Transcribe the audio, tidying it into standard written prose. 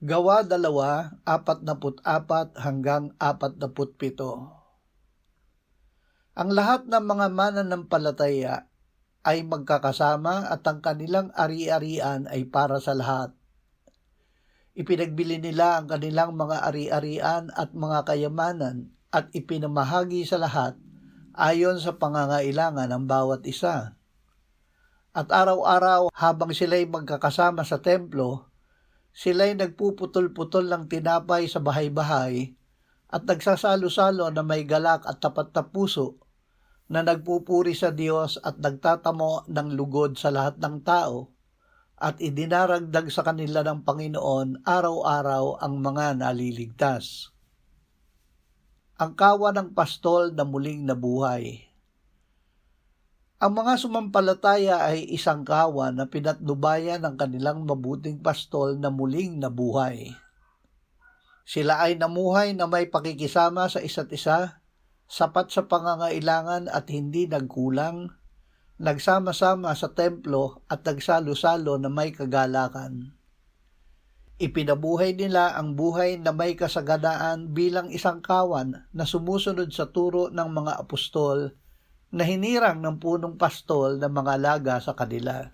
Gawa 2:44 hanggang 47. Ang lahat ng mga mananampalataya ay magkakasama at ang kanilang ari-arian ay para sa lahat. Ipinagbili nila ang kanilang mga ari-arian at mga kayamanan at ipinamahagi sa lahat ayon sa pangangailangan ng bawat isa. At araw-araw habang sila'y magkakasama sa templo, sila'y nagpuputol-putol ng tinapay sa bahay-bahay at nagsasalo-salo na may galak at tapat na puso na nagpupuri sa Diyos at nagtatamo ng lugod sa lahat ng tao at idinaragdag sa kanila ng Panginoon araw-araw ang mga naliligtas. Ang kawa ng pastol na muling nabuhay. Ang mga sumampalataya ay isang kawa na pinatnubayan ng kanilang mabuting pastol na muling nabuhay. Sila ay namuhay na may pakikisama sa isa't isa, sapat sa pangangailangan at hindi nagkulang, nagsama-sama sa templo at nagsalo-salo na may kagalakan. Ipinabuhay nila ang buhay na may kasaganaan bilang isang kawan na sumusunod sa turo ng mga apostol na hinirang ng punong pastol ng mga laga sa kanila.